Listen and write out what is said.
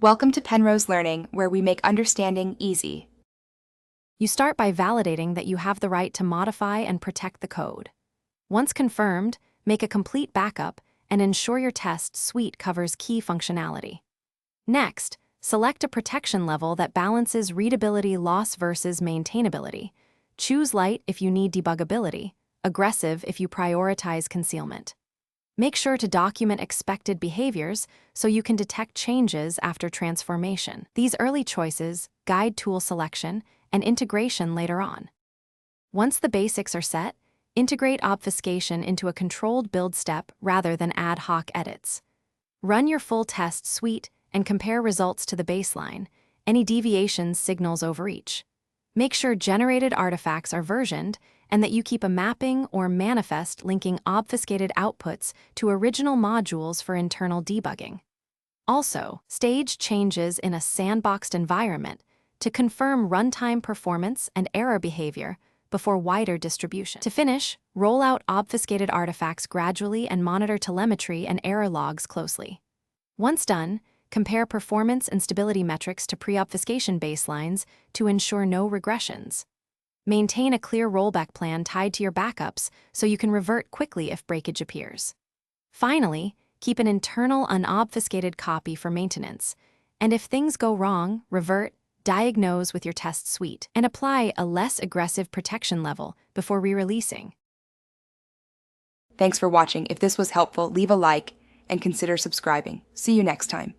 Welcome to Penrose Learning, where we make understanding easy. You start by validating that you have the right to modify and protect the code. Once confirmed, make a complete backup and ensure your test suite covers key functionality. Next, select a protection level that balances readability loss versus maintainability. Choose light if you need debuggability, aggressive if you prioritize concealment. Make sure to document expected behaviors so you can detect changes after transformation. These early choices guide tool selection and integration later on. Once the basics are set, integrate obfuscation into a controlled build step rather than ad hoc edits. Run your full test suite and compare results to the baseline. Any deviations signals overreach. Make sure generated artifacts are versioned and that you keep a mapping or manifest linking obfuscated outputs to original modules for internal debugging. Also, stage changes in a sandboxed environment to confirm runtime performance and error behavior before wider distribution. To finish, roll out obfuscated artifacts gradually and monitor telemetry and error logs closely. Once done, compare performance and stability metrics to pre-obfuscation baselines to ensure no regressions. Maintain a clear rollback plan tied to your backups so you can revert quickly if breakage appears. Finally, keep an internal unobfuscated copy for maintenance, and if things go wrong, revert, diagnose with your test suite, and apply a less aggressive protection level before re-releasing. Thanks for watching. If this was helpful, leave a like and consider subscribing. See you next time.